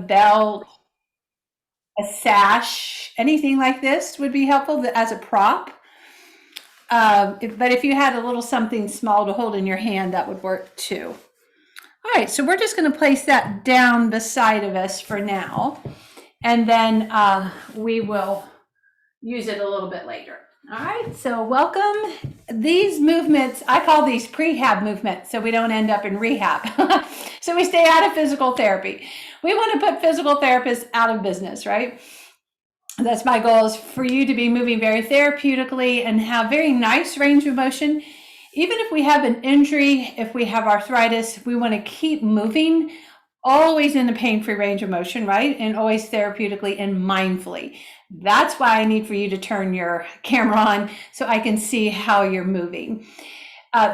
belt, a sash, anything like this would be helpful as a prop. But if you had a little something small to hold in your hand, that would work too. All right, so we're just going to place that down beside of us for now, and then we will use it a little bit later. All right, so welcome. These movements, I call these prehab movements so we don't end up in rehab. So we stay out of physical therapy. We want to put physical therapists out of business, right? That's my goal, is for you to be moving very therapeutically and have very nice range of motion. Even if we have an injury, if we have arthritis, we want to keep moving, always in a pain-free range of motion, right? And always therapeutically and mindfully. That's why I need for you to turn your camera on so I can see how you're moving.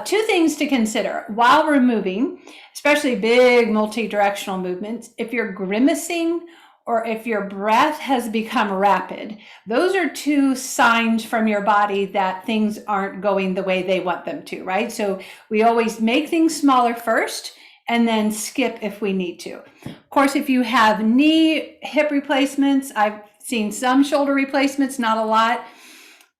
Two things to consider while we're moving, especially big multi-directional movements. If you're grimacing or if your breath has become rapid, those are two signs from your body that things aren't going the way they want them to, right? So we always make things smaller first and then skip if we need to. Of course, if you have knee, hip replacements, I've seen some shoulder replacements, not a lot.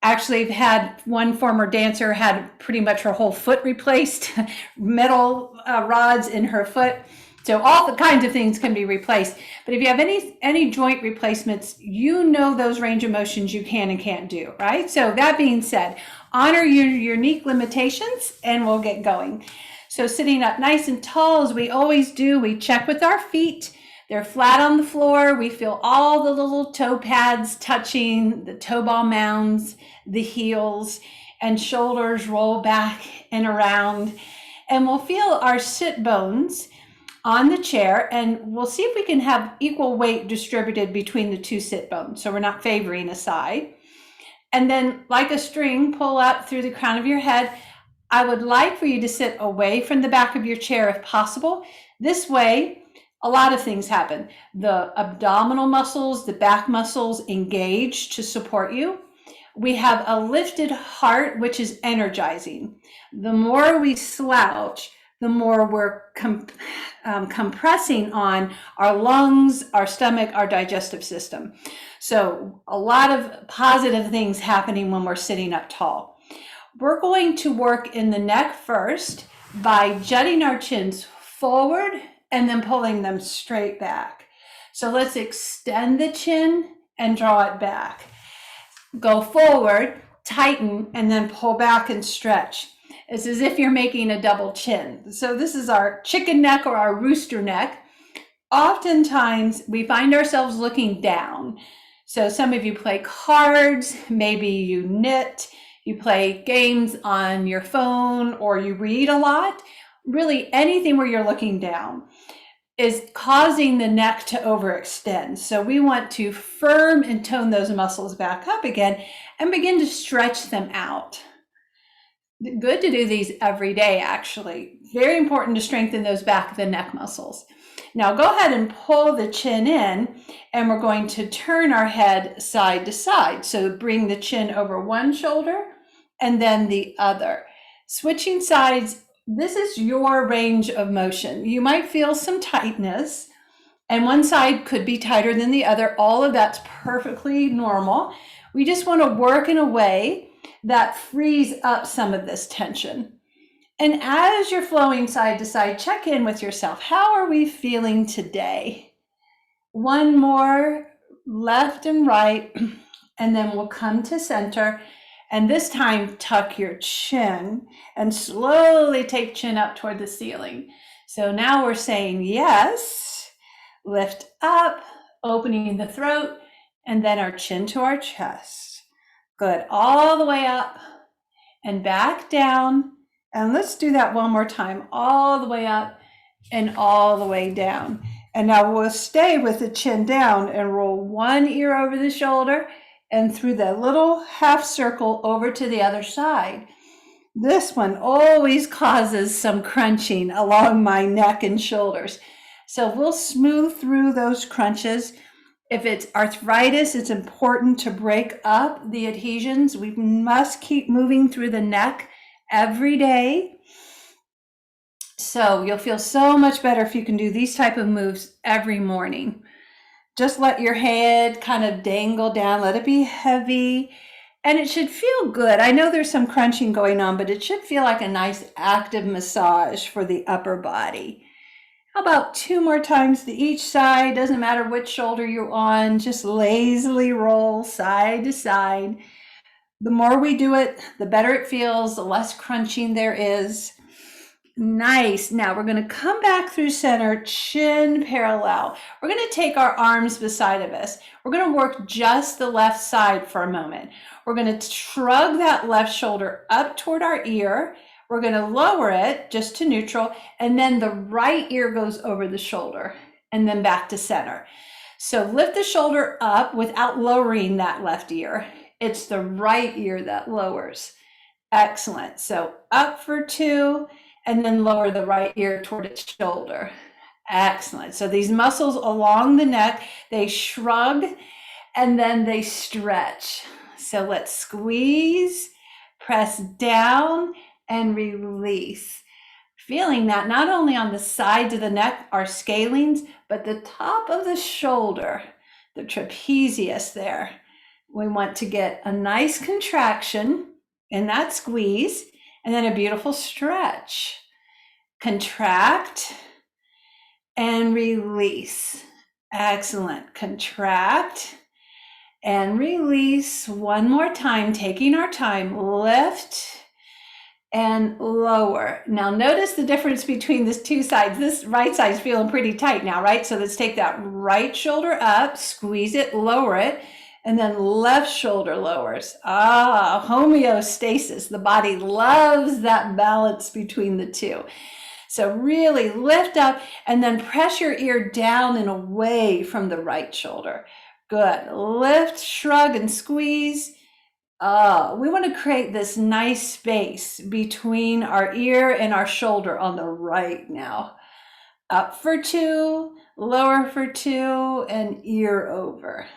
Actually, I've had one former dancer had pretty much her whole foot replaced, metal rods in her foot. So all the kinds of things can be replaced. But if you have any joint replacements, you know those range of motions you can and can't do, right? So that being said, honor your unique limitations and we'll get going. So sitting up nice and tall, as we always do, we check with our feet. They're flat on the floor. We feel all the little toe pads touching, the toe ball mounds, the heels, and shoulders roll back and around. And we'll feel our sit bones on the chair, and we'll see if we can have equal weight distributed between the two sit bones, so we're not favoring a side. And then, like a string, pull up through the crown of your head. I would like for you to sit away from the back of your chair if possible. This way, a lot of things happen. The abdominal muscles, the back muscles engage to support you. We have a lifted heart, which is energizing. The more we slouch, the more we're compressing on our lungs, our stomach, our digestive system. So a lot of positive things happening when we're sitting up tall. We're going to work in the neck first by jutting our chins forward and then pulling them straight back. So let's extend the chin and draw it back. Go forward, tighten, and then pull back and stretch. It's as if you're making a double chin. So this is our chicken neck or our rooster neck. Oftentimes we find ourselves looking down. So some of you play cards, maybe you knit, you play games on your phone, or you read a lot. Really anything where you're looking down is causing the neck to overextend. So we want to firm and tone those muscles back up again and begin to stretch them out. Good to do these every day, actually. Very important to strengthen those back of the neck muscles. Now go ahead and pull the chin in, and we're going to turn our head side to side. So bring the chin over one shoulder and then the other. Switching sides, this is your range of motion. You might feel some tightness, and one side could be tighter than the other. All of that's perfectly normal. We just want to work in a way that frees up some of this tension. And as you're flowing side to side, check in with yourself. How are we feeling today? One more, left and right, and then we'll come to center. And this time, tuck your chin and slowly take chin up toward the ceiling. So now we're saying yes, lift up, opening the throat, and then our chin to our chest. Good, all the way up and back down. And let's do that one more time, all the way up and all the way down. And now we'll stay with the chin down and roll one ear over the shoulder and through the little half circle over to the other side. This one always causes some crunching along my neck and shoulders. So we'll smooth through those crunches. If it's arthritis, it's important to break up the adhesions. We must keep moving through the neck every day. So you'll feel so much better if you can do these type of moves every morning. Just let your head kind of dangle down, let it be heavy, and it should feel good. I know there's some crunching going on, but it should feel like a nice active massage for the upper body. How about 2 more times to each side? Doesn't matter which shoulder you're on, just lazily roll side to side. The more we do it, the better it feels, the less crunching there is. Nice. Now we're going to come back through center, chin parallel. We're going to take our arms beside of us. We're going to work just the left side for a moment. We're going to shrug that left shoulder up toward our ear. We're going to lower it just to neutral, and then the right ear goes over the shoulder and then back to center. So lift the shoulder up without lowering that left ear. It's the right ear that lowers. Excellent. So up for 2, and then lower the right ear toward its shoulder. Excellent. So these muscles along the neck, they shrug and then they stretch. So let's squeeze, press down, and release. Feeling that not only on the sides of the neck, our scalenes, but the top of the shoulder, the trapezius there. We want to get a nice contraction in that squeeze, and then a beautiful stretch. Contract and release. Excellent. Contract and release. One more time, taking our time. Lift and lower. Now notice the difference between these two sides. This right side's feeling pretty tight now, right? So let's take that right shoulder up, squeeze it, lower it, and then left shoulder lowers. Homeostasis. The body loves that balance between the two. So really lift up and then press your ear down and away from the right shoulder. Good. Lift, shrug, and squeeze. We want to create this nice space between our ear and our shoulder on the right now. Up for 2, lower for 2, and ear over.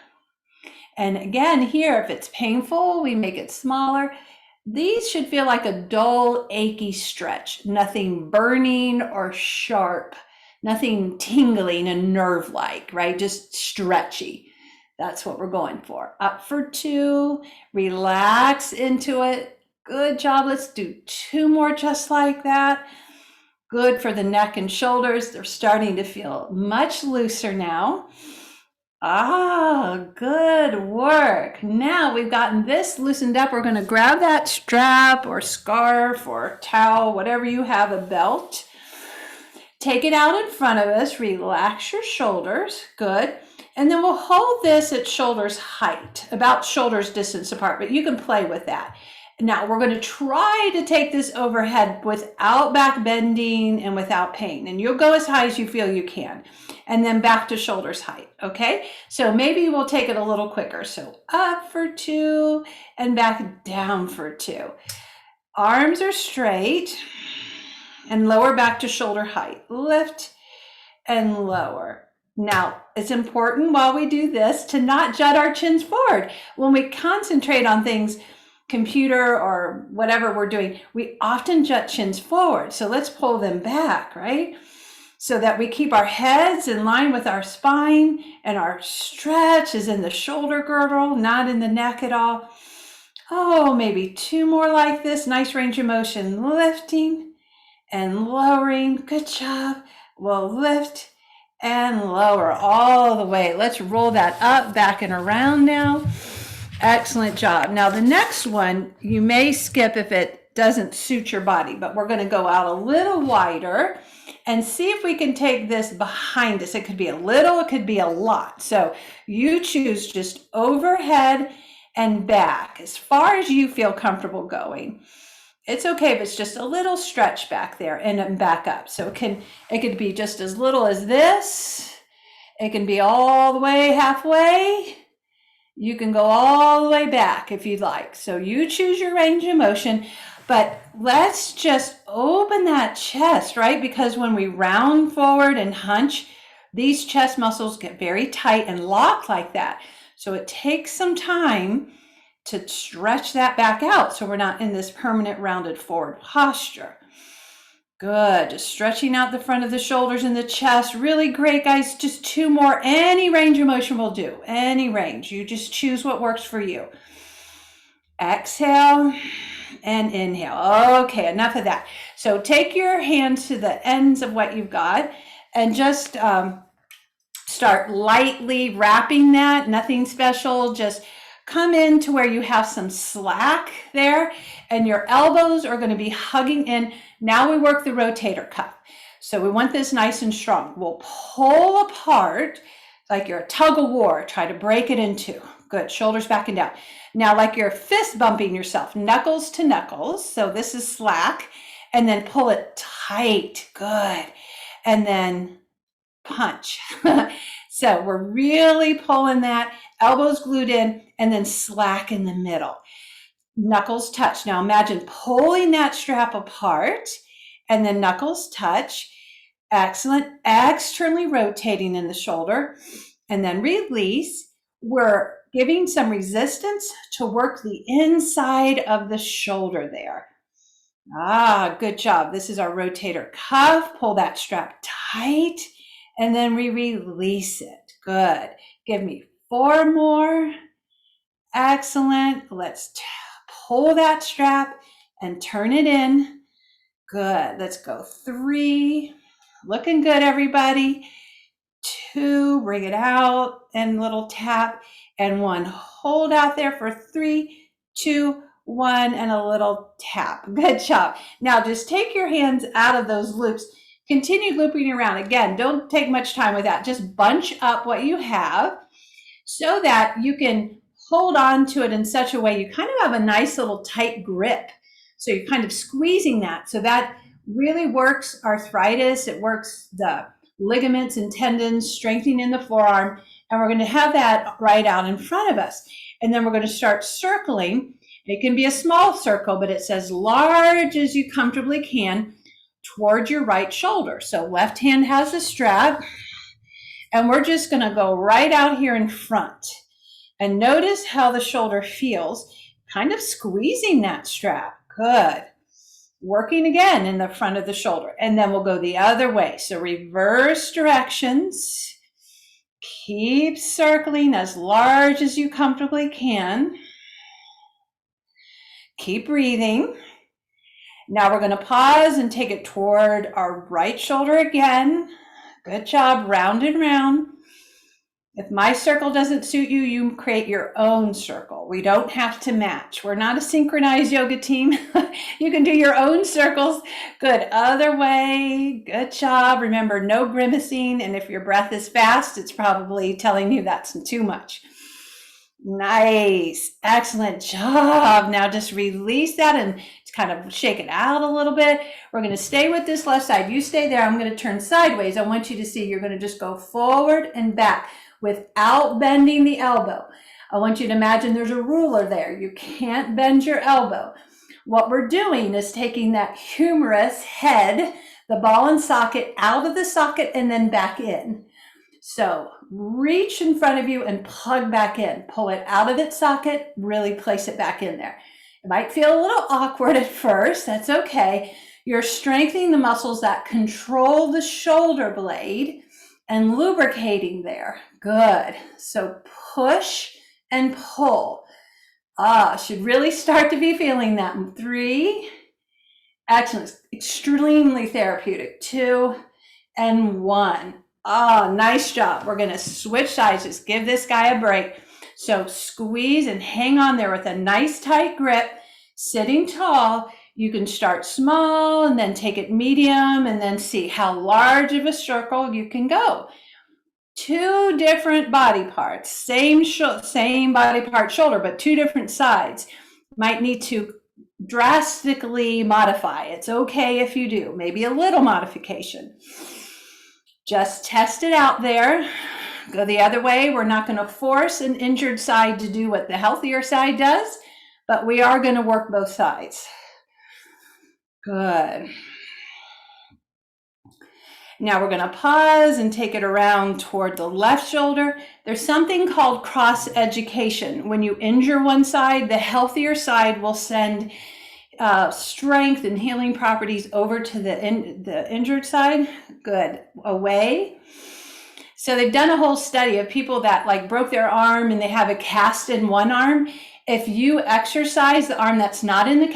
And again, here, if it's painful, we make it smaller. These should feel like a dull, achy stretch, nothing burning or sharp, nothing tingling and nerve-like, right? Just stretchy. That's what we're going for. Up for 2, relax into it. Good job. Let's do 2 more just like that. Good for the neck and shoulders. They're starting to feel much looser now. Good work. Now we've gotten this loosened up. We're going to grab that strap or scarf or towel, whatever you have, a belt. Take it out in front of us. Relax your shoulders. Good. And then we'll hold this at shoulders height, about shoulders distance apart, but you can play with that. Now we're going to try to take this overhead without back bending and without pain. And you'll go as high as you feel you can. And then back to shoulders height, okay? So maybe we'll take it a little quicker. So up for 2 and back down for 2. Arms are straight and lower back to shoulder height. Lift and lower. Now, it's important while we do this to not jut our chins forward. When we concentrate on things, computer or whatever we're doing, we often jut chins forward. So let's pull them back, right? So that we keep our heads in line with our spine and our stretch is in the shoulder girdle, not in the neck at all. Maybe 2 more like this. Nice range of motion, lifting and lowering. Good job. We'll lift and lower all the way. Let's roll that up, back and around now. Excellent job. Now the next one, you may skip if it doesn't suit your body, but we're going to go out a little wider and see if we can take this behind us. It could be a little, it could be a lot. So you choose just overhead and back as far as you feel comfortable going. It's okay if it's just a little stretch back there and back up. So it could be just as little as this. It can be all the way halfway. You can go all the way back if you'd like. So you choose your range of motion, but let's just open that chest, right? Because when we round forward and hunch, these chest muscles get very tight and locked like that. So it takes some time to stretch that back out so we're not in this permanent rounded forward posture. Good. Just stretching out the front of the shoulders and the chest. Really great, guys. Just 2 more. Any range of motion will do. Any range. You just choose what works for you. Exhale and inhale. Okay, enough of that. So take your hands to the ends of what you've got and just start lightly wrapping that. Nothing special. Just come in to where you have some slack there and your elbows are going to be hugging in. Now we work the rotator cuff. So we want this nice and strong. We'll pull apart like you're a tug of war. Try to break it in two. Good. Shoulders back and down. Now like you're fist bumping yourself, knuckles to knuckles. So this is slack. And then pull it tight. Good. And then punch. So we're really pulling that, elbows glued in, and then slack in the middle. Knuckles touch. Now imagine pulling that strap apart and then knuckles touch. Excellent. Externally rotating in the shoulder and then release. We're giving some resistance to work the inside of the shoulder there. Ah, good job. This is our rotator cuff. Pull that strap tight and then we release it. Good. Give me 4 more. Excellent. Let's pull that strap and turn it in. Good. Let's go 3. Looking good, everybody. 2, bring it out and little tap. And 1, hold out there for 3, 2, 1, and a little tap. Good job. Now just take your hands out of those loops. Continue looping around. Again, don't take much time with that. Just bunch up what you have so that you can hold on to it in such a way you kind of have a nice little tight grip. So you're kind of squeezing that. So that really works arthritis. It works the ligaments and tendons, strengthening in the forearm. And we're going to have that right out in front of us. And then we're going to start circling. It can be a small circle, but it's as large as you comfortably can toward your right shoulder. So left hand has the strap. And we're just going to go right out here in front. And notice how the shoulder feels, kind of squeezing that strap. Good. Working again in the front of the shoulder. And then we'll go the other way. So reverse directions. Keep circling as large as you comfortably can. Keep breathing. Now we're going to pause and take it toward our right shoulder again. Good job. Round and round. If my circle doesn't suit you, you create your own circle. We don't have to match. We're not a synchronized yoga team. You can do your own circles. Good. Other way. Good job. Remember, no grimacing. And if your breath is fast, it's probably telling you that's too much. Nice. Excellent job. Now just release that and kind of shake it out a little bit. We're going to stay with this left side. You stay there. I'm going to turn sideways. I want you to see you're going to just go forward and back without bending the elbow. I want you to imagine there's a ruler there. You can't bend your elbow. What we're doing is taking that humerus head, the ball and socket, out of the socket and then back in. So reach in front of you and plug back in. Pull it out of its socket, really place it back in there. It might feel a little awkward at first. That's okay. You're strengthening the muscles that control the shoulder blade and lubricating there. Good. So push and pull. Should really start to be feeling that. 3. Excellent. Extremely therapeutic. 2 and 1. Nice job. We're going to switch sides. Just give this guy a break. So squeeze and hang on there with a nice tight grip, sitting tall. You can start small and then take it medium and then see how large of a circle you can go. 2 different body parts, same body part shoulder, but 2 different sides. Might need to drastically modify. It's okay if you do, maybe a little modification. Just test it out there. Go the other way. We're not going to force an injured side to do what the healthier side does, but we are going to work both sides. Good. Now we're going to pause and take it around toward the left shoulder. There's something called cross education. When you injure one side, the healthier side will send strength and healing properties over to the injured side. Good. Away. So they've done a whole study of people that like broke their arm and they have a cast in one arm. If you exercise the arm that's not in the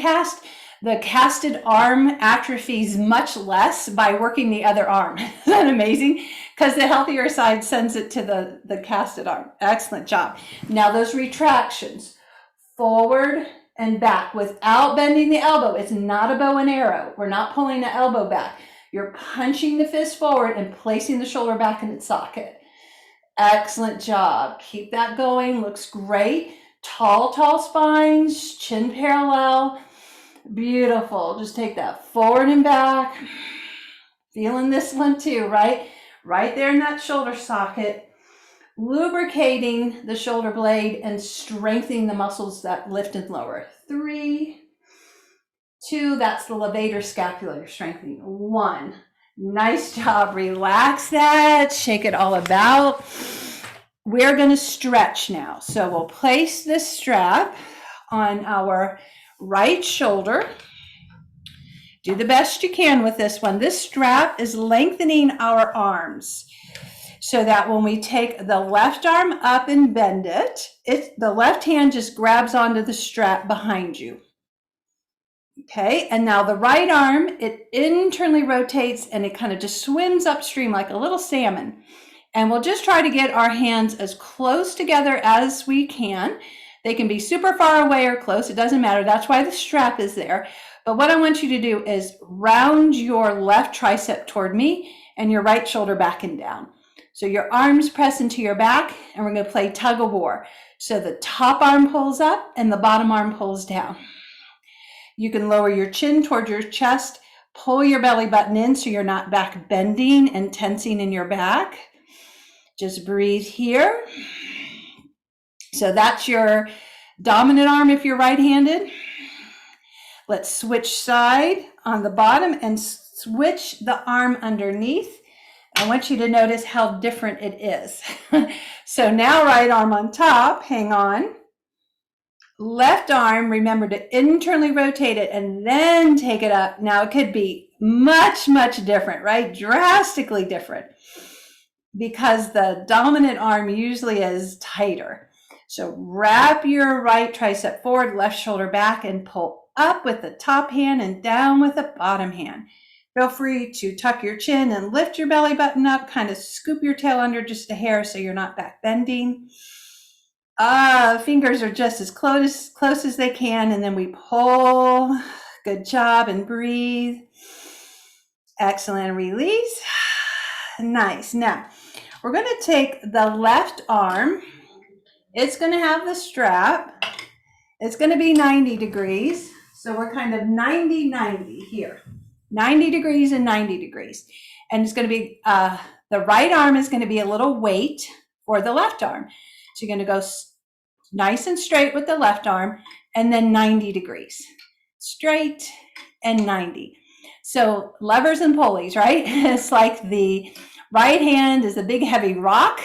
casted arm atrophies much less by working the other arm. Isn't that amazing? Because the healthier side sends it to the casted arm. Excellent job. Now those retractions, forward and back without bending the elbow. It's not a bow and arrow. We're not pulling the elbow back. You're punching the fist forward and placing the shoulder back in its socket. Excellent job. Keep that going. Looks great. Tall, tall spines, chin parallel. Beautiful. Just take that forward and back. Feeling this one too, right? Right there in that shoulder socket. Lubricating the shoulder blade and strengthening the muscles that lift and lower. 3, 2, that's the levator scapula you're strengthening. 1, nice job. Relax that, shake it all about. We're going to stretch now. So we'll place this strap on our right shoulder. Do the best you can with this one. This strap is lengthening our arms so that when we take the left arm up and bend it, the left hand just grabs onto the strap behind you. Okay, and now the right arm, it internally rotates and it kind of just swims upstream like a little salmon. And we'll just try to get our hands as close together as we can. They can be super far away or close, it doesn't matter. That's why the strap is there. But what I want you to do is round your left tricep toward me and your right shoulder back and down. So your arms press into your back and we're going to play tug of war. So the top arm pulls up and the bottom arm pulls down. You can lower your chin toward your chest, pull your belly button in so you're not back bending and tensing in your back. Just breathe here. So that's your dominant arm if you're right-handed. Let's switch side on the bottom and switch the arm underneath. I want you to notice how different it is. So now right arm on top, hang on. Left arm, remember to internally rotate it and then take it up. Now it could be much, much different, right? Drastically different because the dominant arm usually is tighter. So wrap your right tricep forward, left shoulder back and pull up with the top hand and down with the bottom hand. Feel free to tuck your chin and lift your belly button up, kind of scoop your tail under just a hair so you're not back bending. Fingers are just as close as they can, and then we pull. Good job, and breathe. Excellent, release. Nice. Now, we're going to take the left arm. It's going to have the strap. It's going to be 90 degrees. So we're kind of 90-90 here. 90 degrees and 90 degrees. And it's going to be, the right arm is going to be a little weight for the left arm. So you're going to go nice and straight with the left arm and then 90 degrees. Straight and 90. So levers and pulleys, right? It's like the right hand is a big heavy rock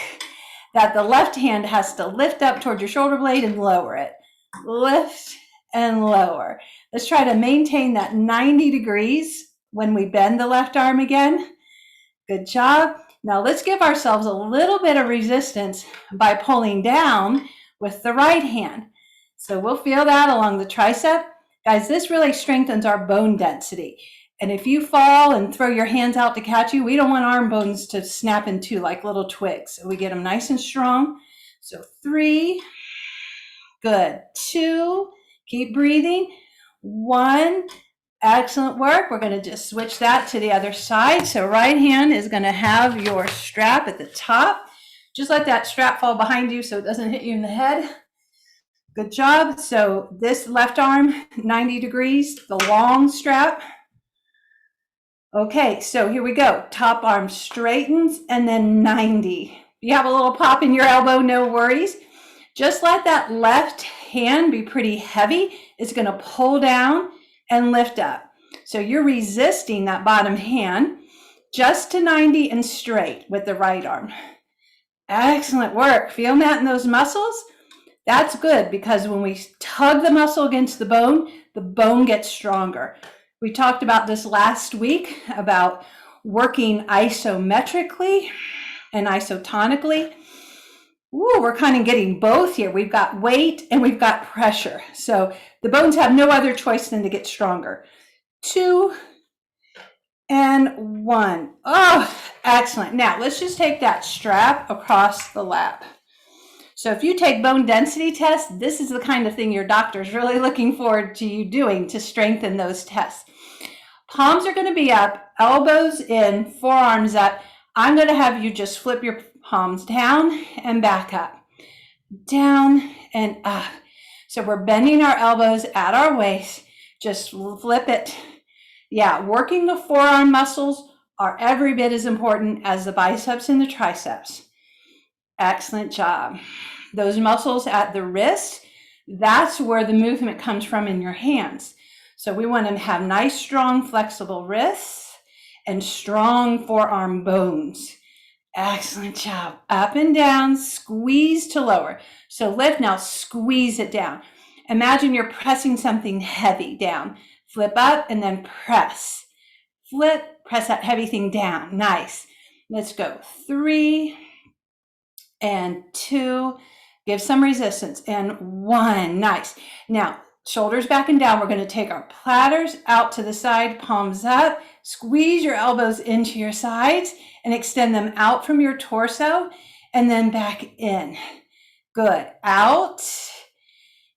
that the left hand has to lift up toward your shoulder blade and lower it. Lift and lower. Let's try to maintain that 90 degrees when we bend the left arm again. Good job. Now let's give ourselves a little bit of resistance by pulling down with the right hand. So we'll feel that along the tricep. Guys, this really strengthens our bone density. And if you fall and throw your hands out to catch you, we don't want arm bones to snap in two like little twigs. So we get them nice and strong. So 3, good, 2, keep breathing, 1, excellent work. We're going to just switch that to the other side. So right hand is going to have your strap at the top. Just let that strap fall behind you so it doesn't hit you in the head. Good job. So this left arm, 90 degrees, the long strap. Okay, so here we go. Top arm straightens and then 90. You have a little pop in your elbow, no worries. Just let that left hand be pretty heavy. It's going to pull down and lift up. So you're resisting that bottom hand just to 90 and straight with the right arm. Excellent work. Feel that in those muscles? That's good because when we tug the muscle against the bone gets stronger. We talked about this last week about working isometrically and isotonically. Ooh, we're kind of getting both here. We've got weight and we've got pressure. So the bones have no other choice than to get stronger. 2 and 1. Oh, excellent. Now let's just take that strap across the lap. So if you take bone density tests, this is the kind of thing your doctor is really looking forward to you doing to strengthen those tests. Palms are going to be up, elbows in, forearms up. I'm going to have you just flip your palms down and back up, down and up. So we're bending our elbows at our waist. Just flip it. Yeah, working the forearm muscles are every bit as important as the biceps and the triceps. Excellent job. Those muscles at the wrist, that's where the movement comes from in your hands. So we want to have nice, strong, flexible wrists and strong forearm bones. Excellent job. Up and down, squeeze to lower. So lift now, squeeze it down. Imagine you're pressing something heavy down. Flip up and then press. Flip, press that heavy thing down. Nice. Let's go. 3 and 2. Give some resistance. And 1. Nice. Now, shoulders back and down. We're going to take our platters out to the side, palms up. Squeeze your elbows into your sides and extend them out from your torso and then back in. Good. Out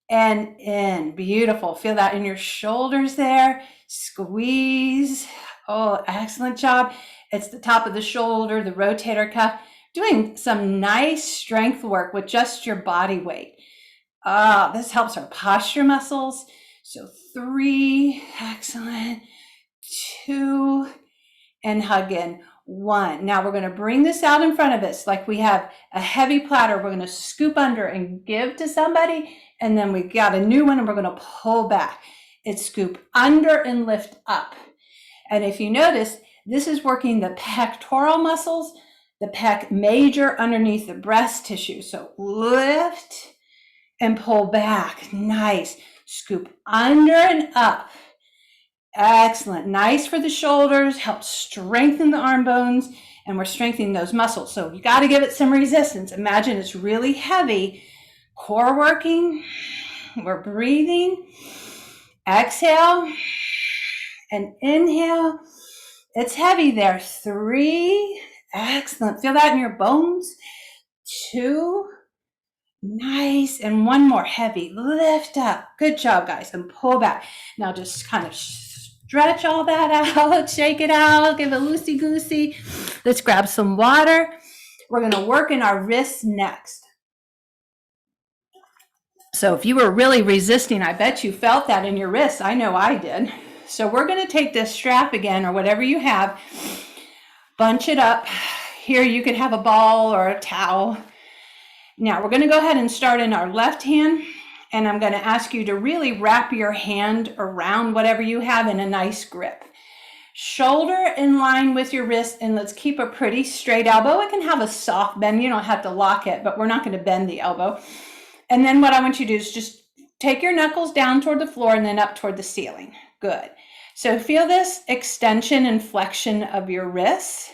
and in. Beautiful. Feel that in your shoulders there. Squeeze. Oh, excellent job. It's the top of the shoulder, the rotator cuff. Doing some nice strength work with just your body weight. This helps our posture muscles. So 3, excellent. 2, and hug in. 1. Now we're going to bring this out in front of us like we have a heavy platter. We're going to scoop under and give to somebody, and then we got a new one and we're going to pull back. It's scoop under and lift up. And if you notice, this is working the pectoral muscles, the pec major underneath the breast tissue. So lift and pull back. Nice. Scoop under and up. Excellent. Nice for the shoulders, helps strengthen the arm bones, and we're strengthening those muscles. So you got to give it some resistance. Imagine it's really heavy. Core working. We're breathing. Exhale and inhale. It's heavy there. 3. Excellent. Feel that in your bones. 2. Nice. And 1 more. Heavy. Lift up. Good job, guys. And pull back. Now just kind of stretch all that out. Shake it out. Give it loosey-goosey. Let's grab some water. We're going to work in our wrists next. So if you were really resisting, I bet you felt that in your wrists. I know I did. So we're going to take this strap again, or whatever you have, bunch it up. Here you could have a ball or a towel. Now we're going to go ahead and start in our left hand, and I'm going to ask you to really wrap your hand around whatever you have in a nice grip. Shoulder in line with your wrist, and let's keep a pretty straight elbow. It can have a soft bend. You don't have to lock it, but we're not going to bend the elbow. And then what I want you to do is just take your knuckles down toward the floor and then up toward the ceiling. Good. So feel this extension and flexion of your wrists.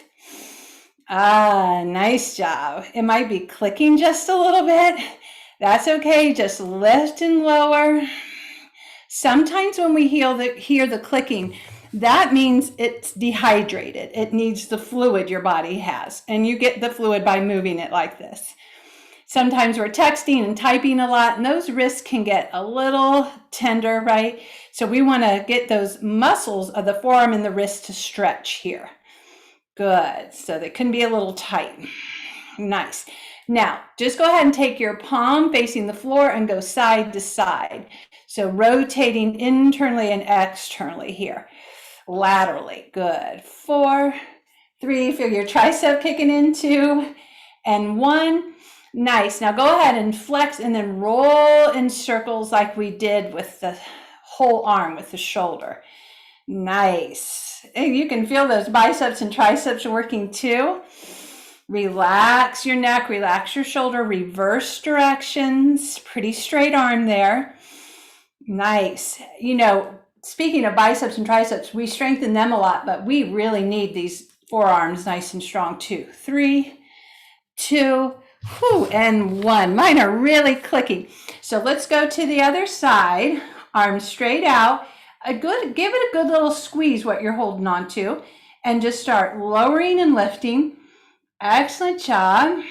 Nice job. It might be clicking just a little bit. That's okay. Just lift and lower. Sometimes when we hear the clicking, that means it's dehydrated. It needs the fluid your body has, and you get the fluid by moving it like this. Sometimes we're texting and typing a lot, and those wrists can get a little tender, right? So we want to get those muscles of the forearm and the wrist to stretch here. Good. So they can be a little tight. Nice. Now, just go ahead and take your palm facing the floor and go side to side. So rotating internally and externally here. Laterally. Good. 4, 3. Feel your tricep kicking in. 2 and 1. Nice. Now go ahead and flex and then roll in circles like we did with the whole arm, with the shoulder. Nice. And you can feel those biceps and triceps working too. Relax your neck, relax your shoulder, reverse directions, pretty straight arm there. Nice. You know, speaking of biceps and triceps, we strengthen them a lot, but we really need these forearms nice and strong too. 3, 2, whew, and 1. Mine are really clicking. So let's go to the other side. Arms straight out. Give it a good little squeeze what you're holding on to, and just start lowering and lifting. Excellent job.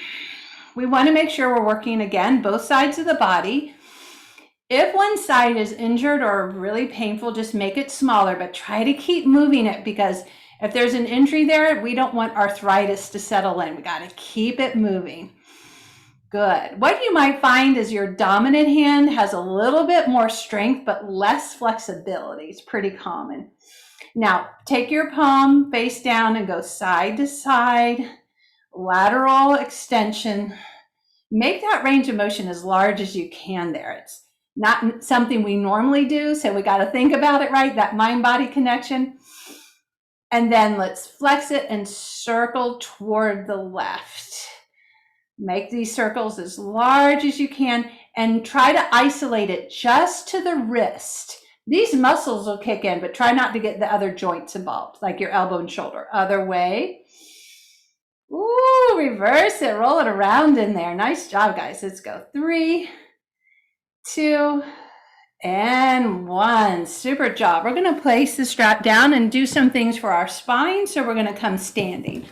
We want to make sure we're working again both sides of the body. If one side is injured or really painful, just make it smaller, but try to keep moving it, because if there's an injury there, we don't want arthritis to settle in. We got to keep it moving. Good. What you might find is your dominant hand has a little bit more strength, but less flexibility. It's pretty common. Now, take your palm face down and go side to side, lateral extension. Make that range of motion as large as you can there. It's not something we normally do, so we got to think about it, right? That mind-body connection. And then let's flex it and circle toward the left. Make these circles as large as you can and try to isolate it just to the wrist. These muscles will kick in, but try not to get the other joints involved, like your elbow and shoulder. Other way. Ooh, reverse it, roll it around in there. Nice job, guys. Let's go. 3, 2, and 1. Super job. We're going to place the strap down and do some things for our spine. So we're going to come standing.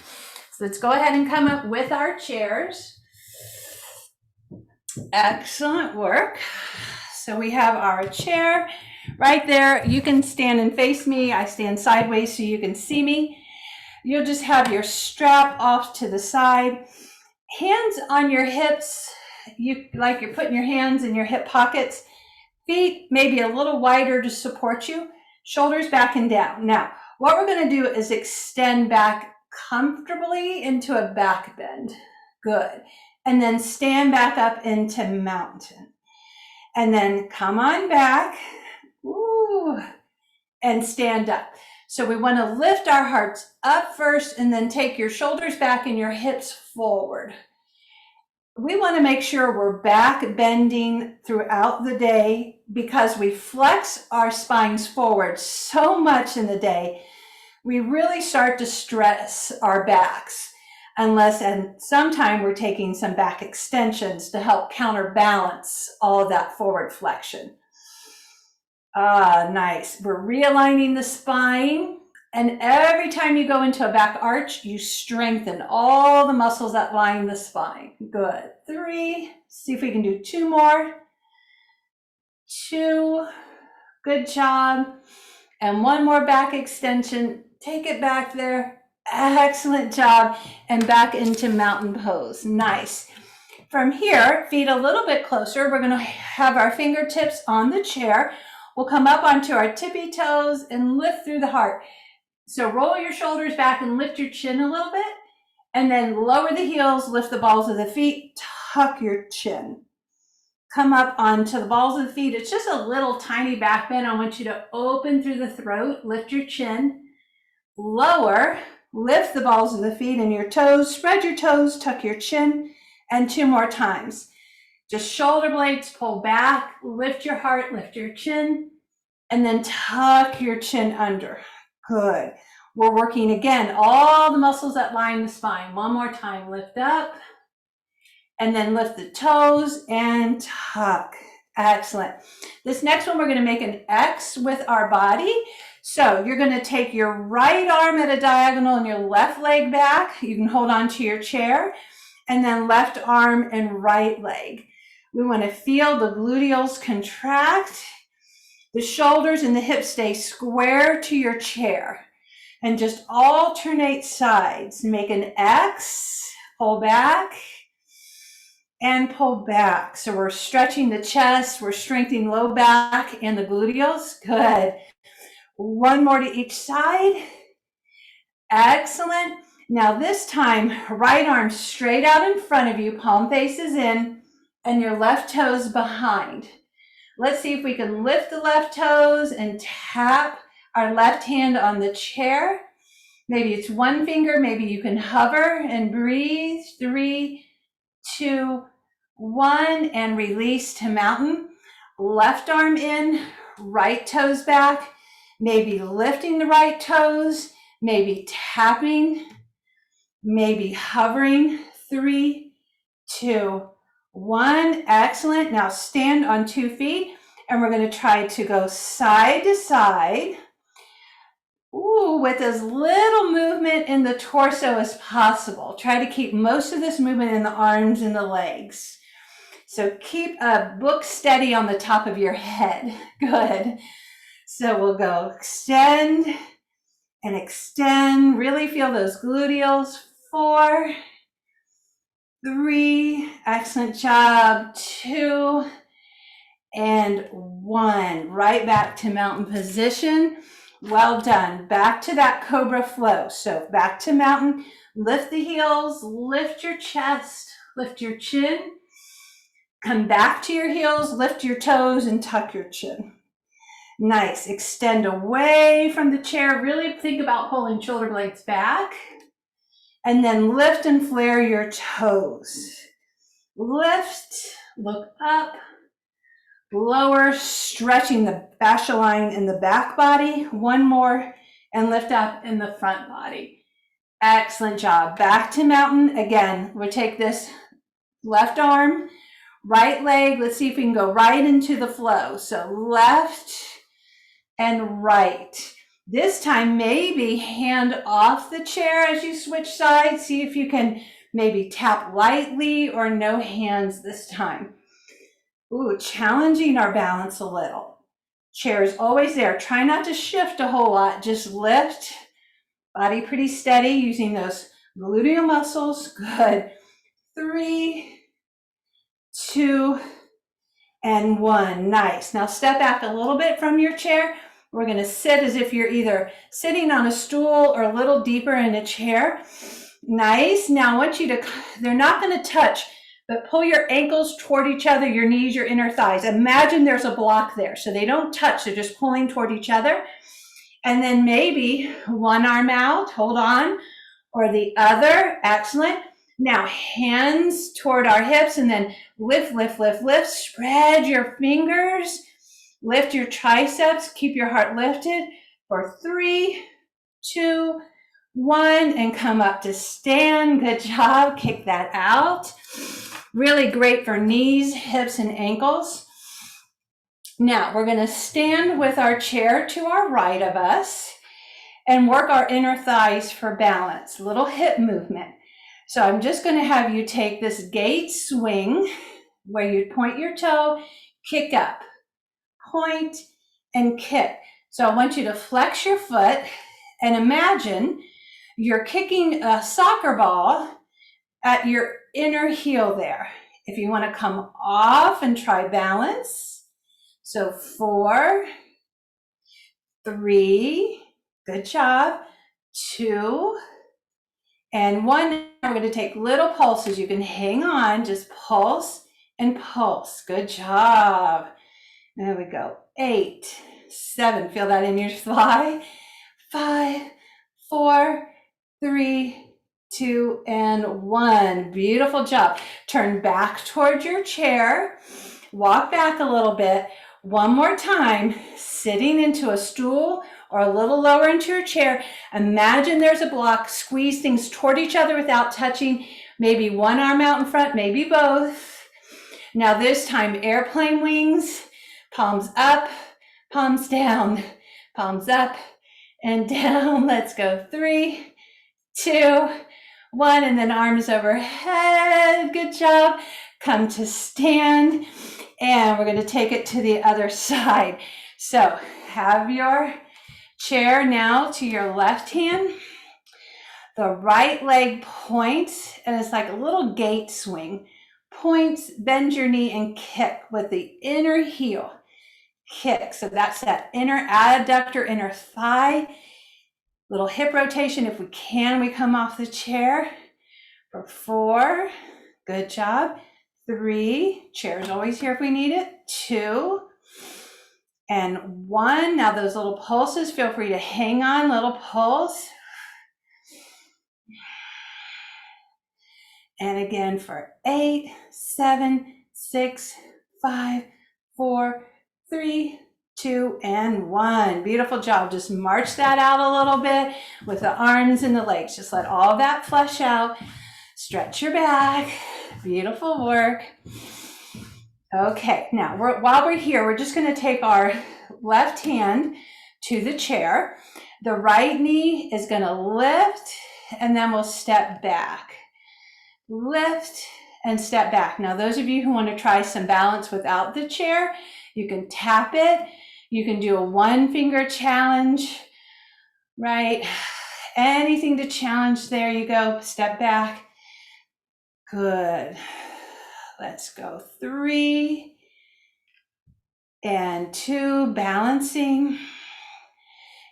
So let's go ahead and come up with our chairs. Excellent work. So we have our chair right there. You can stand and face me. I stand sideways so you can see me. You'll just have your strap off to the side. Hands on your hips. Like you're putting your hands in your hip pockets. Feet maybe a little wider to support you. Shoulders back and down. Now, what we're going to do is extend back comfortably into a back bend. Good. And then stand back up into mountain. And then come on back. Ooh, and stand up. So we want to lift our hearts up first and then take your shoulders back and your hips forward. We want to make sure we're back bending throughout the day, because we flex our spines forward so much in the day. We really start to stress our backs. And sometime we're taking some back extensions to help counterbalance all of that forward flexion. Nice. We're realigning the spine. And every time you go into a back arch, you strengthen all the muscles that line the spine. Good. 3. See if we can do 2 more. 2. Good job. And 1 more back extension. Take it back there. Excellent job. And back into mountain pose. Nice. From here, feet a little bit closer. We're going to have our fingertips on the chair. We'll come up onto our tippy toes and lift through the heart. So roll your shoulders back and lift your chin a little bit. And then lower the heels, lift the balls of the feet, tuck your chin. Come up onto the balls of the feet. It's just a little tiny back bend. I want you to open through the throat, lift your chin, lower, lift the balls of the feet and your toes, spread your toes, tuck your chin, and 2 more times. Just shoulder blades, pull back, lift your heart, lift your chin, and then tuck your chin under. Good. We're working again, all the muscles that line the spine. 1 more time, lift up, and then lift the toes and tuck. Excellent. This next one, we're going to make an X with our body. So you're going to take your right arm at a diagonal and your left leg back. You can hold on to your chair, and then left arm and right leg. We want to feel the gluteals contract. The shoulders and the hips stay square to your chair, and just alternate sides. Make an X, pull back, and pull back. So we're stretching the chest, we're strengthening low back and the gluteals. Good. 1 more to each side. Excellent. Now this time, right arm straight out in front of you, palm faces in, and your left toes behind. Let's see if we can lift the left toes and tap our left hand on the chair. Maybe it's one finger, maybe you can hover and breathe. 3, 2, 1, and release to mountain. Left arm in, right toes back, maybe lifting the right toes, maybe tapping, maybe hovering. 3, 2, 1. Excellent. Now stand on 2 feet, and we're going to try to go side to side. Ooh, with as little movement in the torso as possible. Try to keep most of this movement in the arms and the legs. So keep a book steady on the top of your head. Good. So we'll go extend and extend. Really feel those gluteals. 4, 3, excellent job. 2, and 1. Right back to mountain position. Well done. Back to that cobra flow. So back to mountain. Lift the heels, lift your chest, lift your chin. Come back to your heels, lift your toes, and tuck your chin. Nice. Extend away from the chair. Really think about pulling shoulder blades back. And then lift and flare your toes. Lift, look up, lower, stretching the fascia line in the back body. 1 more, and lift up in the front body. Excellent job. Back to mountain. Again, we'll take this left arm, right leg. Let's see if we can go right into the flow. So left and right. This time, maybe hand off the chair as you switch sides. See if you can maybe tap lightly or no hands this time. Ooh, challenging our balance a little. Chair is always there. Try not to shift a whole lot. Just lift. Body pretty steady using those gluteal muscles. Good. 3, 2, and 1. Nice. Now step back a little bit from your chair. We're going to sit as if you're either sitting on a stool or a little deeper in a chair. Nice. Now I want you to, they're not going to touch, but pull your ankles toward each other, your knees, your inner thighs. Imagine there's a block there. So they don't touch. They're just pulling toward each other. And then maybe one arm out, hold on, or the other. Excellent. Now hands toward our hips, and then lift, lift, lift, lift. Spread your fingers. Lift your triceps. Keep your heart lifted for 3, 2, 1, and come up to stand. Good job. Kick that out. Really great for knees, hips, and ankles. Now we're going to stand with our chair to our right of us and work our inner thighs for balance. Little hip movement. So I'm just going to have you take this gate swing where you point your toe, kick up, point, and kick. So I want you to flex your foot and imagine you're kicking a soccer ball at your inner heel there. If you want to come off and try balance. So 4, 3, good job, 2, and 1. We're going to take little pulses. You can hang on, just pulse and pulse. Good job. There we go. 8, 7, feel that in your thigh. 5, 4, 3, 2, and 1. Beautiful job. Turn back towards your chair. Walk back a little bit. One more time, sitting into a stool or a little lower into your chair. Imagine there's a block. Squeeze things toward each other without touching. Maybe one arm out in front, maybe both. Now this time, airplane wings. Palms up, palms down, palms up and down. Let's go. 3, 2, 1, and then arms overhead. Good job. Come to stand, and we're going to take it to the other side. So have your chair now to your left hand. The right leg points, and it's like a little gate swing. Points, bend your knee, and kick with the inner heel. Kick. So that's that inner adductor, inner thigh. Little hip rotation. If we can, we come off the chair for 4. Good job. 3. Chair's always here if we need it. 2 and 1. Now those little pulses, feel free to hang on. Little pulse. And again for 8, 7, 6, 5, 4, 3, 2, and 1. Beautiful job. Just march that out a little bit with the arms and the legs. Just let all that flush out. Stretch your back. Beautiful work. Okay, now while we're here, we're just going to take our left hand to the chair. The right knee is going to lift, and then we'll step back. Lift and step back. Now, those of you who want to try some balance without the chair, you can tap it. You can do a 1-finger challenge, right? Anything to challenge. There you go. Step back. Good. Let's go 3 and 2, balancing,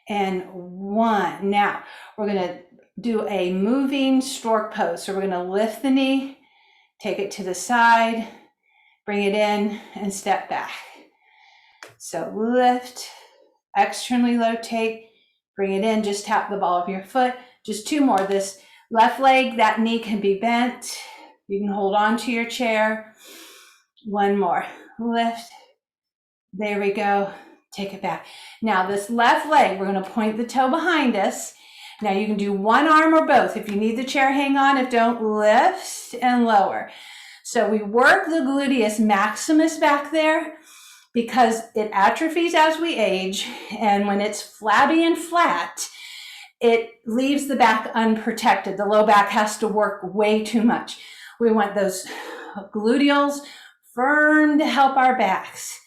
and 1. Now, we're going to do a moving stork pose. So we're going to lift the knee, take it to the side, bring it in, and step back. So lift, externally rotate, bring it in, just tap the ball of your foot. Just 2 more. This left leg, that knee can be bent. You can hold on to your chair. 1 more. Lift. There we go. Take it back. Now this left leg, we're going to point the toe behind us. Now you can do 1 arm or both. If you need the chair, hang on. If don't, lift and lower. So we work the gluteus maximus back there because it atrophies as we age. And when it's flabby and flat, it leaves the back unprotected. The low back has to work way too much. We want those gluteals firm to help our backs.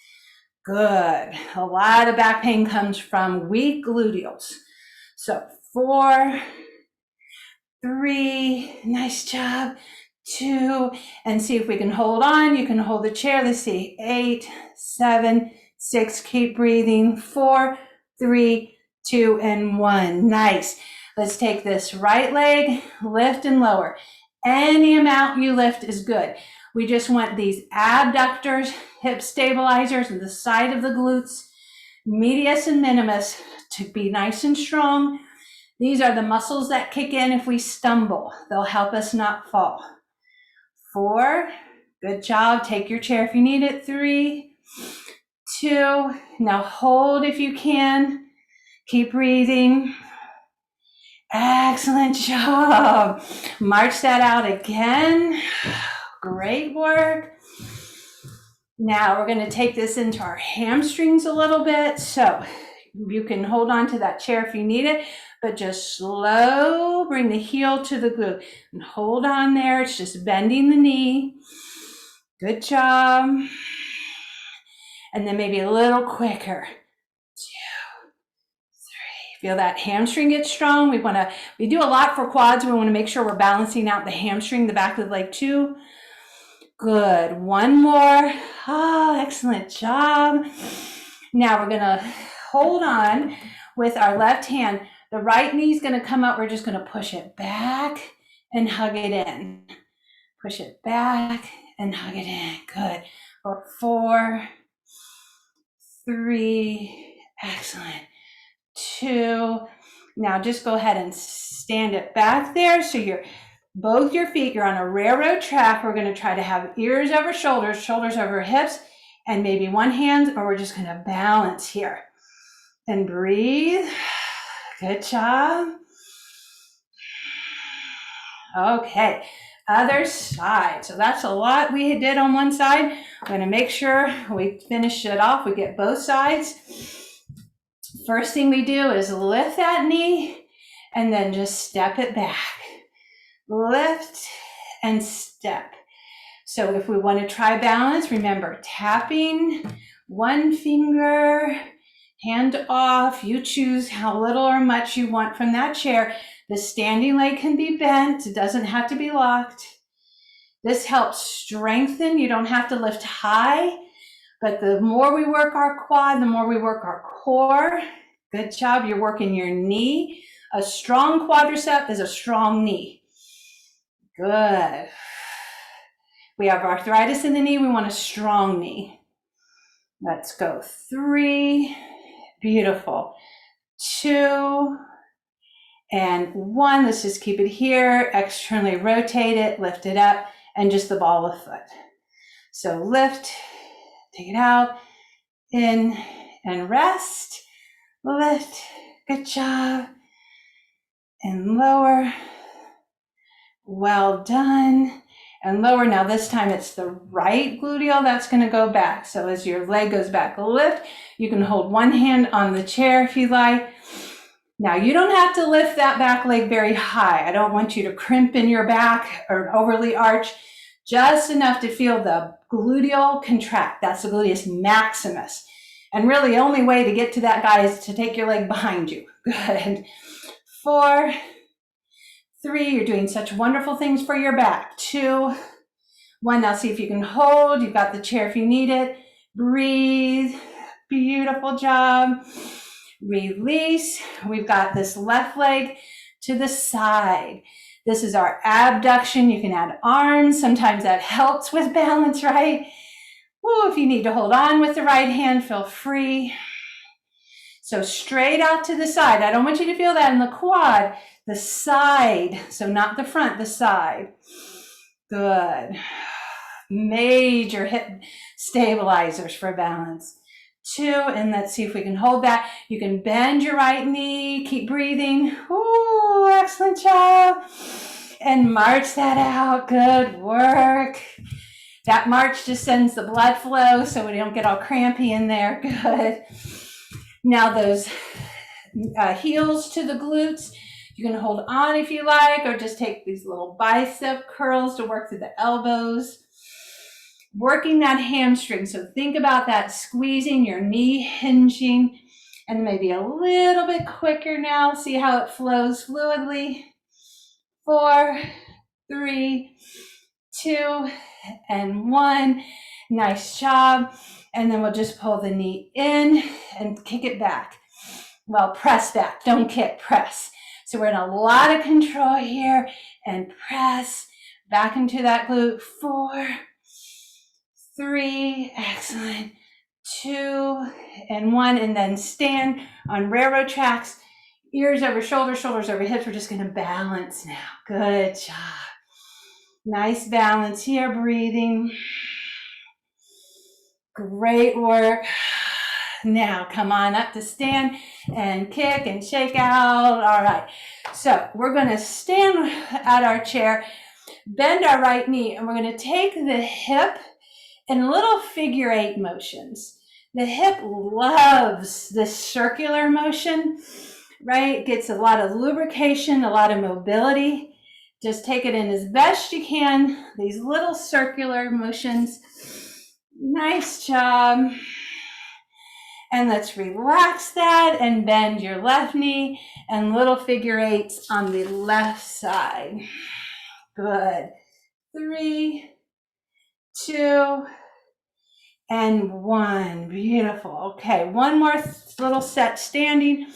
Good. A lot of back pain comes from weak gluteals. So 4, 3, nice job. 2, and see if we can hold on. You can hold the chair. Let's see. 8, 7, 6. Keep breathing. 4, 3, 2, and 1. Nice. Let's take this right leg, lift and lower. Any amount you lift is good. We just want these abductors, hip stabilizers, and the side of the glutes, medius and minimus, to be nice and strong. These are the muscles that kick in if we stumble. They'll help us not fall. 4, good job. Take your chair if you need it. 3, 2, now hold if you can. Keep breathing. Excellent job. March that out again. Great work. Now we're going to take this into our hamstrings a little bit. So you can hold on to that chair if you need it, but just slow, bring the heel to the glute and hold on there. It's just bending the knee. Good job. And then maybe a little quicker. 2, 3. Feel that hamstring get strong. We do a lot for quads. We want to make sure we're balancing out the hamstring, the back of the leg too. Good. 1 more. Oh, excellent job. Now we're going to hold on with our left hand. The right knee is going to come up. We're just going to push it back and hug it in. Push it back and hug it in. Good. For 4, 3, excellent. 2. Now just go ahead and stand it back there. So both your feet, you're on a railroad track. We're going to try to have ears over shoulders, shoulders over hips, and maybe one hand, or we're just going to balance here. And breathe. Good job. Okay, other side. So that's a lot we did on one side. I'm going to make sure we finish it off. We get both sides. First thing we do is lift that knee and then just step it back. Lift and step. So if we want to try balance, remember tapping, 1 finger, hand off. You choose how little or much you want from that chair. The standing leg can be bent. It doesn't have to be locked. This helps strengthen. You don't have to lift high, but the more we work our quad, the more we work our core. Good job. You're working your knee. A strong quadricep is a strong knee. Good. We have arthritis in the knee. We want a strong knee. Let's go. 3. Beautiful. 2. and 1. Let's just keep it here, externally rotate it, lift it up, and just the ball of foot. So lift, take it out, in, and rest, lift, good job, and lower, well done, and lower. Now this time it's the right gluteal that's going to go back. So as your leg goes back, lift. You can hold one hand on the chair if you like. Now you don't have to lift that back leg very high. I don't want you to crimp in your back or overly arch, just enough to feel the gluteal contract. That's the gluteus maximus. And really the only way to get to that guy is to take your leg behind you. Good. 4, 3, you're doing such wonderful things for your back. 2, 1, now see if you can hold. You've got the chair if you need it. Breathe, beautiful job. Release. We've got this left leg to the side. This is our abduction. You can add arms. Sometimes that helps with balance, right? Woo, if you need to hold on with the right hand, feel free. So straight out to the side. I don't want you to feel that in the quad. The side. So not the front, the side. Good. Major hip stabilizers for balance. 2, and let's see if we can hold that. You can bend your right knee, keep breathing. Ooh, excellent job. And march that out, good work. That march just sends the blood flow so we don't get all crampy in there, good. Now those heels to the glutes, you can hold on if you like, or just take these little bicep curls to work through the elbows. Working that hamstring, so think about that, squeezing your knee, hinging, and maybe a little bit quicker now. See how it flows fluidly. 4, 3, 2, and 1. Nice job. And then we'll just pull the knee in and kick it back. Well, press back, don't kick, press. So we're in a lot of control here, and press back into that glute. 4, 3, excellent, 2, and 1, and then stand on railroad tracks, ears over shoulders, shoulders over hips. We're just going to balance now. Good job. Nice balance here, breathing. Great work. Now come on up to stand and kick and shake out. All right. So we're going to stand at our chair, bend our right knee, and we're going to take the hip in little figure 8 motions. The hip loves this circular motion, right? It gets a lot of lubrication, a lot of mobility. Just take it in as best you can, these little circular motions. Nice job. And let's relax that and bend your left knee and little figure 8s on the left side. Good. 3, 2, and 1. Beautiful. Okay, one more little set standing.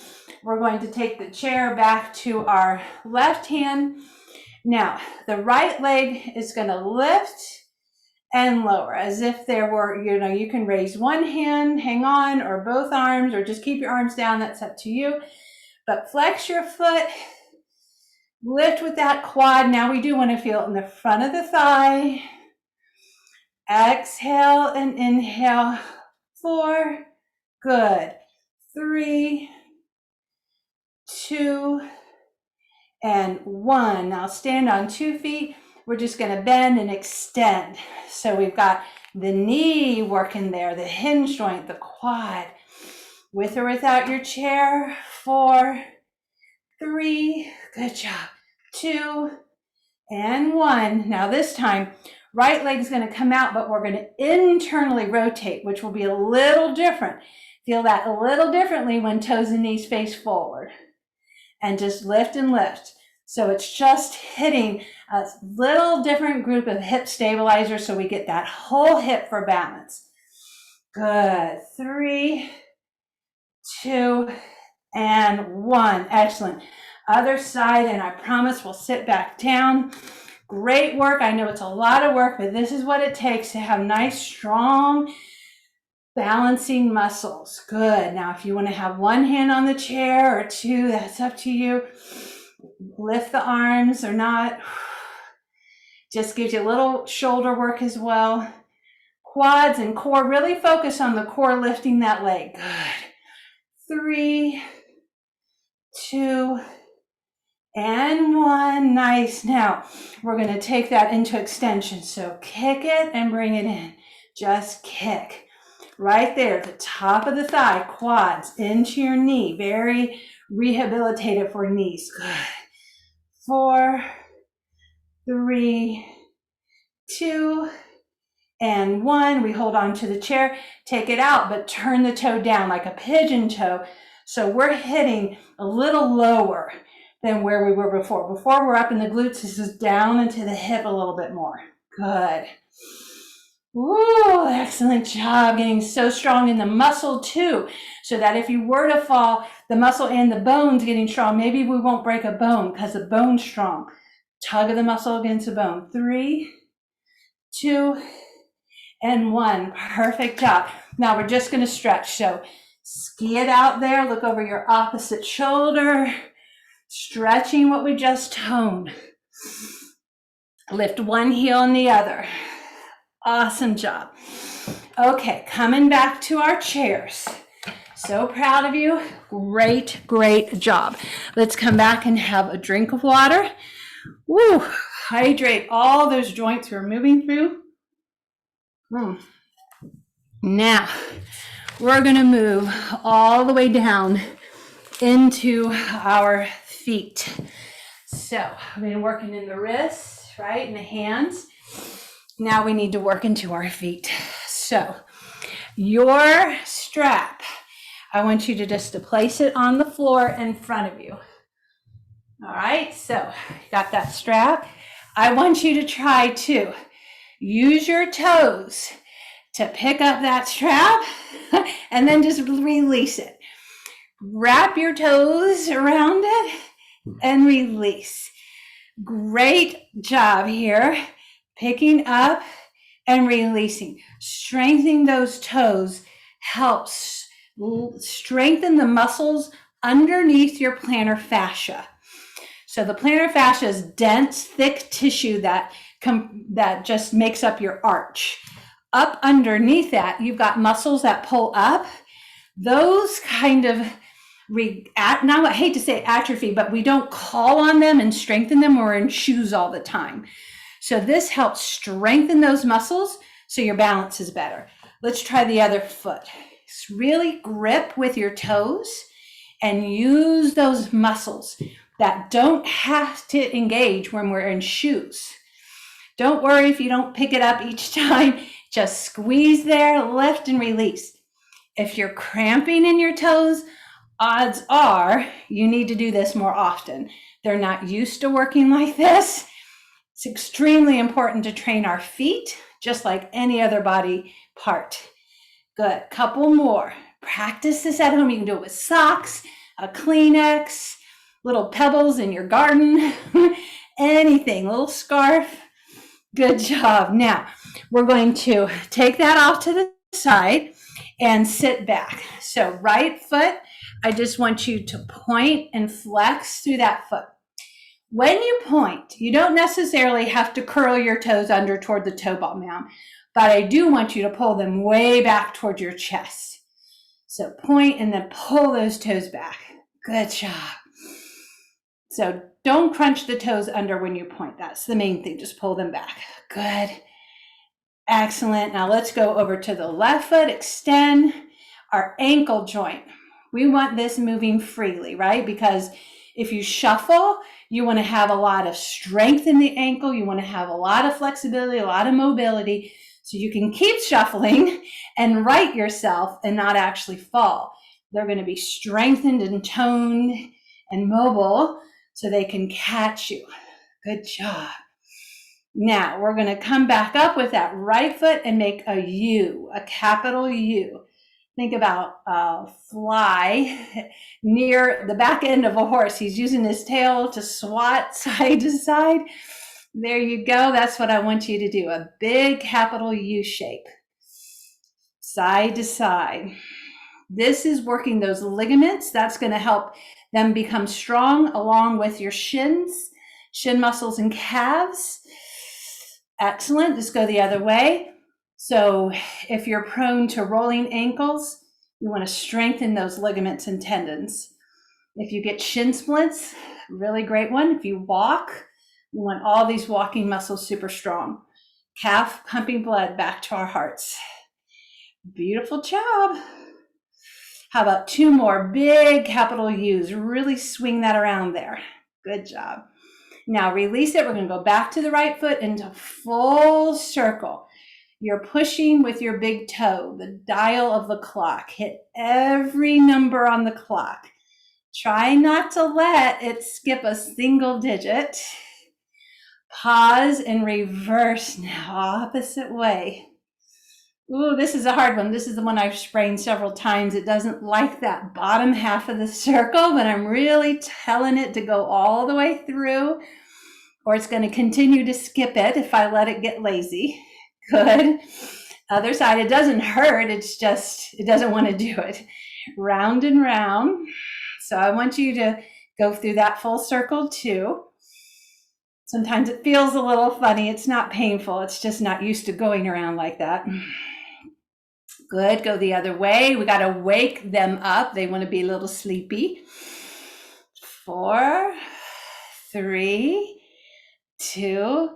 We're going to take the chair back to our left hand. Now, the right leg is going to lift and lower as if there were, you can raise one hand, hang on, or both arms, or just keep your arms down. That's up to you. But flex your foot, lift with that quad. Now we do want to feel it in the front of the thigh. Exhale and inhale. 4, good. 3, 2, and 1. Now stand on 2 feet. We're just going to bend and extend. So we've got the knee working there, the hinge joint, the quad. With or without your chair. 4, 3, good job. 2, and 1. Now this time, right leg's going to come out, but we're going to internally rotate, which will be a little different. Feel that a little differently when toes and knees face forward. And just lift and lift. So it's just hitting a little different group of hip stabilizers so we get that whole hip for balance. Good. 3, 2, and 1. Excellent. Other side, and I promise we'll sit back down. Great work. I know it's a lot of work, but this is what it takes to have nice, strong, balancing muscles. Good. Now, if you want to have one hand on the chair or 2, that's up to you. Lift the arms or not. Just gives you a little shoulder work as well. Quads and core, really focus on the core lifting that leg. Good. 3, 2, and 1. Nice. Now we're going to take that into extension. So kick it and bring it in. Just kick. Right there at the top of the thigh, quads into your knee. Very rehabilitative for knees. Good. 4, 3, 2, and 1. We hold on to the chair, take it out, but turn the toe down like a pigeon toe. So we're hitting a little lower than where we were before. Before we're up in the glutes, this is down into the hip a little bit more. Good. Ooh, excellent job. Getting so strong in the muscle too, so that if you were to fall, the muscle and the bone's getting strong. Maybe we won't break a bone because the bone's strong. Tug of the muscle against the bone. 3, 2, and 1. Perfect job. Now we're just going to stretch. So ski it out there. Look over your opposite shoulder. Stretching what we just toned. Lift one heel and the other. Awesome job. Okay, coming back to our chairs. So proud of you. Great, great job. Let's come back and have a drink of water. Woo, hydrate all those joints we're moving through. Now, we're going to move all the way down into our feet. So, I've been working in the wrists, right, and the hands. Now we need to work into our feet. So, your strap, I want you to just to place it on the floor in front of you. All right, so got that strap. I want you to try to use your toes to pick up that strap and then just release it. Wrap your toes around it and release. Great job here. Picking up and releasing. Strengthening those toes helps strengthen the muscles underneath your plantar fascia. So the plantar fascia is dense, thick tissue that just makes up your arch. Up underneath that, you've got muscles that pull up. Those kind of, now I hate to say atrophy, but we don't call on them and strengthen them. We're in shoes all the time. So this helps strengthen those muscles so your balance is better. Let's try the other foot. Really grip with your toes and use those muscles that don't have to engage when we're in shoes. Don't worry if you don't pick it up each time. Just squeeze there, lift and release. If you're cramping in your toes, odds are you need to do this more often. They're not used to working like this. It's extremely important to train our feet, just like any other body part. Good, couple more. Practice this at home. You can do it with socks, a Kleenex, little pebbles in your garden, anything, little scarf. Good job. Now, we're going to take that off to the side and sit back. So right foot, I just want you to point and flex through that foot. When you point, you don't necessarily have to curl your toes under toward the toe ball mound, but I do want you to pull them way back toward your chest. So point and then pull those toes back. Good job. So don't crunch the toes under when you point. That's the main thing. Just pull them back. Good. Excellent. Now let's go over to the left foot. Extend our ankle joint. We want this moving freely, right? Because if you shuffle, you want to have a lot of strength in the ankle. You want to have a lot of flexibility, a lot of mobility, so you can keep shuffling and right yourself and not actually fall. They're going to be strengthened and toned and mobile so they can catch you. Good job. Now we're going to come back up with that right foot and make a U, a capital U. Think about a fly near the back end of a horse. He's using his tail to swat side to side. There you go. That's what I want you to do. A big capital U shape. Side to side. This is working those ligaments. That's going to help them become strong along with your shins, shin muscles and calves. Excellent. Just go the other way. So if you're prone to rolling ankles, you want to strengthen those ligaments and tendons. If you get shin splints, really great one. If you walk, you want all these walking muscles super strong. Calf pumping blood back to our hearts. Beautiful job. How about 2 more big capital U's? Really swing that around there. Good job. Now release it. We're going to go back to the right foot into full circle. You're pushing with your big toe, the dial of the clock. Hit every number on the clock. Try not to let it skip a single digit. Pause and reverse now, opposite way. Ooh, this is a hard one. This is the one I've sprained several times. It doesn't like that bottom half of the circle, but I'm really telling it to go all the way through, or it's going to continue to skip it if I let it get lazy. Good. Other side, it doesn't hurt. It's just, it doesn't want to do it. Round and round. So I want you to go through that full circle too. Sometimes it feels a little funny. It's not painful. It's just not used to going around like that. Good. Go the other way. We got to wake them up. They want to be a little sleepy. 4, 3, 2,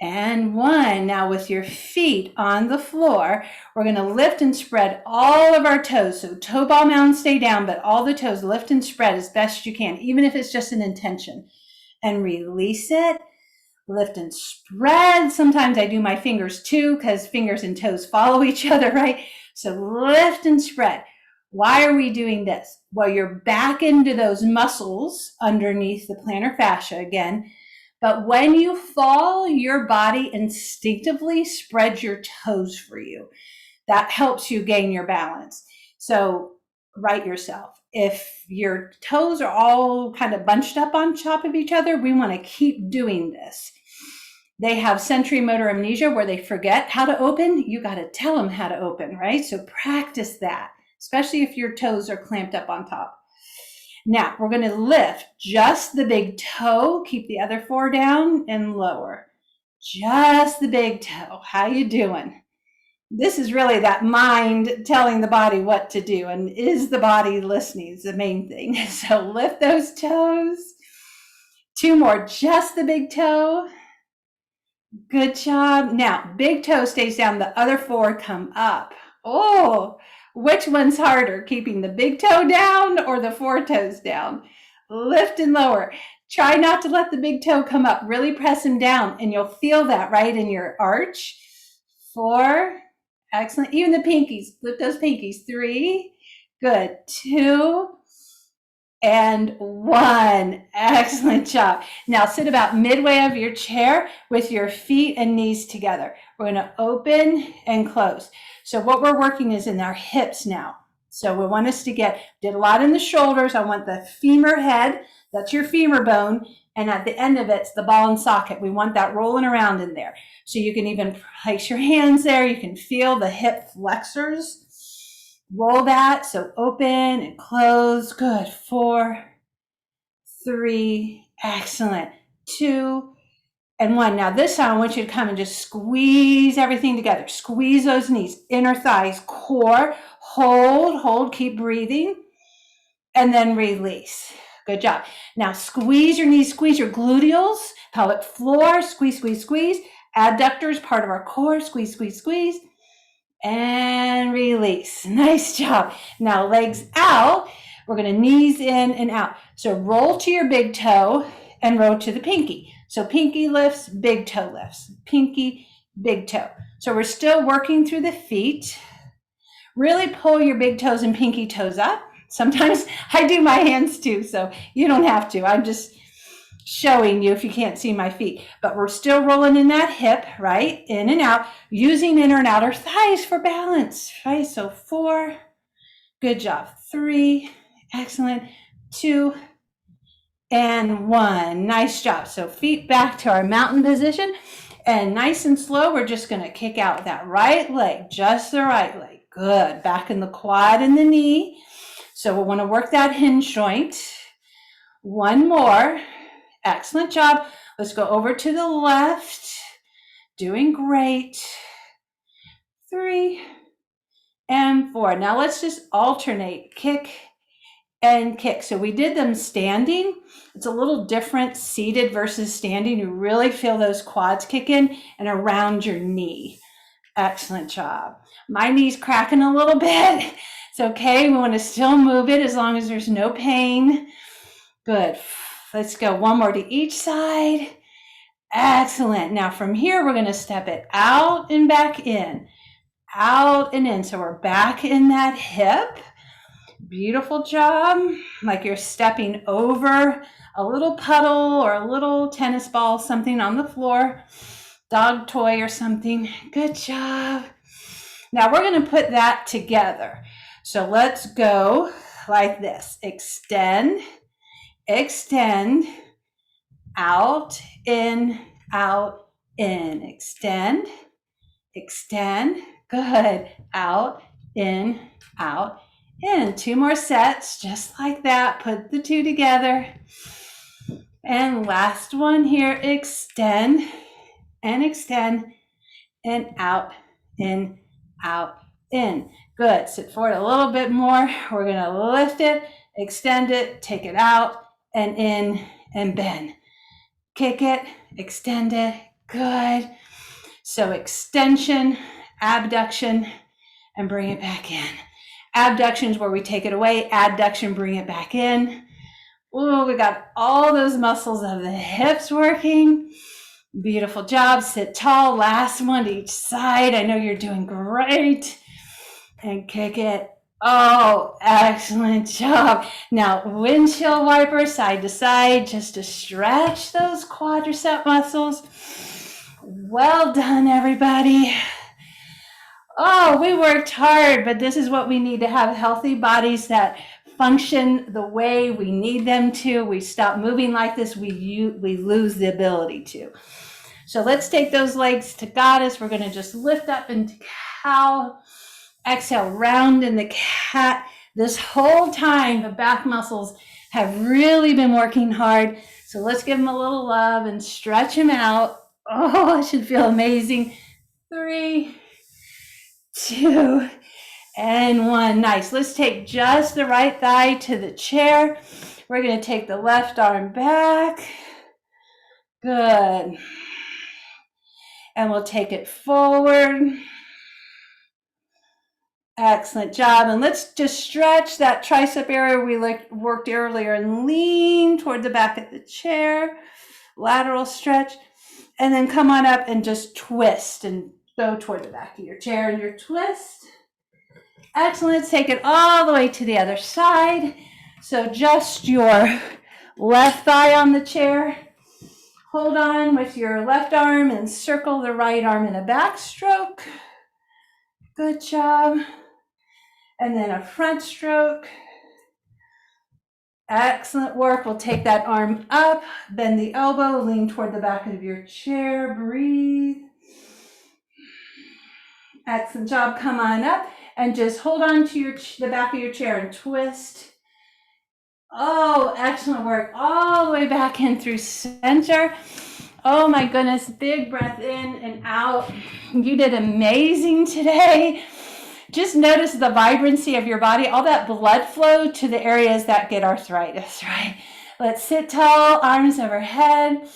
and 1. Now with your feet on the floor, we're going to lift and spread all of our toes. So toe ball mound, stay down, but all the toes lift and spread as best you can, even if it's just an intention. And release it. Lift and spread. Sometimes I do my fingers too, because fingers and toes follow each other, right? So lift and spread. Why are we doing this? Well, you're back into those muscles underneath the plantar fascia again. But when you fall, your body instinctively spreads your toes for you. That helps you gain your balance. So right yourself. If your toes are all kind of bunched up on top of each other, we want to keep doing this. They have sensory motor amnesia where they forget how to open. You got to tell them how to open, right? So practice that, especially if your toes are clamped up on top. Now we're going to lift just the big toe, keep the other 4 down and lower. Just the big toe. How you doing? This is really that mind telling the body what to do, and is the body listening is the main thing. So lift those toes. 2 more, just the big toe. Good job. Now, big toe stays down, the other 4 come up. Oh, which one's harder, keeping the big toe down or the 4 toes down? Lift and lower. Try not to let the big toe come up. Really press him down, and you'll feel that right in your arch. 4, excellent. Even the pinkies, lift those pinkies. 3, good. 2, and 1. Excellent job. Now sit about midway of your chair with your feet and knees together. We're going to open and close. So what we're working is in our hips now. So we want us to did a lot in the shoulders. I want the femur head, that's your femur bone, and at the end of it's the ball and socket. We want that rolling around in there. So you can even place your hands there. You can feel the hip flexors. Roll that. So open and close. Good. 4, 3, excellent. 2, and 1. Now this time I want you to come and just squeeze everything together. Squeeze those knees, inner thighs, core. Hold, keep breathing, and then release. Good job. Now squeeze your knees, squeeze your gluteals, pelvic floor, squeeze, squeeze, squeeze. Adductors, part of our core, squeeze, squeeze, squeeze. And release. Nice job. Now legs out. We're going to knees in and out. So roll to your big toe and roll to the pinky. So pinky lifts, big toe lifts. Pinky, big toe. So we're still working through the feet. Really pull your big toes and pinky toes up. Sometimes I do my hands too, so you don't have to. I'm just showing you if you can't see my feet, but we're still rolling in that hip, right? In and out, using inner and outer thighs for balance, right? So 4, good job. 3, excellent. 2, and 1, nice job. So feet back to our mountain position, and nice and slow, we're just gonna kick out that right leg, just the right leg. Good, back in the quad and the knee. So we wanna work that hinge joint. One more. Excellent job. Let's go over to the left. Doing great. 3 and 4. Now let's just alternate, kick and kick. So we did them standing. It's a little different seated versus standing. You really feel those quads kick in and around your knee. Excellent job. My knee's cracking a little bit. It's okay. We want to still move it as long as there's no pain. Good. Let's go one more to each side. Excellent. Now from here, we're going to step it out and back in, out and in. So we're back in that hip. Beautiful job. Like you're stepping over a little puddle or a little tennis ball, something on the floor, dog toy or something. Good job. Now we're going to put that together. So let's go like this. Extend, extend, out, in, extend, extend, good, out, in. 2 more sets, just like that. Put the 2 together. And last one here, extend, and out, in. Good, sit forward a little bit more. We're gonna lift it, extend it, take it out, and in, and bend. Kick it, extend it, good. So extension, abduction, and bring it back in. Abduction is where we take it away, adduction, bring it back in. Ooh, we got all those muscles of the hips working. Beautiful job, sit tall, last one to each side. I know you're doing great. And kick it. Oh, excellent job. Now, windshield wiper side to side, just to stretch those quadricep muscles. Well done, everybody. Oh, we worked hard, but this is what we need to have healthy bodies that function the way we need them to. We stop moving like this, we lose the ability to. So let's take those legs to goddess. We're going to just lift up into cow. Exhale, round in the cat. This whole time, the back muscles have really been working hard. So let's give them a little love and stretch them out. Oh, it should feel amazing. 3, 2, and 1. Nice. Let's take just the right thigh to the chair. We're going to take the left arm back. Good. And we'll take it forward. Excellent job. And let's just stretch that tricep area we worked earlier and lean toward the back of the chair. Lateral stretch. And then come on up and just twist and go toward the back of your chair and your twist. Excellent. Let's take it all the way to the other side. So just your left thigh on the chair. Hold on with your left arm and circle the right arm in a backstroke. Good job. And then a front stroke. Excellent work. We'll take that arm up, bend the elbow, lean toward the back of your chair, breathe. Excellent job. Come on up and just hold on to the back of your chair and twist. Oh, excellent work. All the way back in through center. Oh my goodness. Big breath in and out. You did amazing today. Just notice the vibrancy of your body, all that blood flow to the areas that get arthritis, right? Let's sit tall, arms overhead.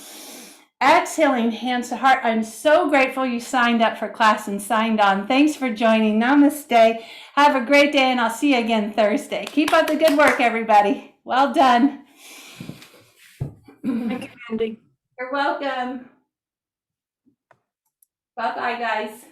Exhaling, hands to heart. I'm so grateful you signed up for class and signed on. Thanks for joining. Namaste. Have a great day, and I'll see you again Thursday. Keep up the good work, everybody. Well done. Thank you, Mandy. You're welcome. Bye-bye, guys.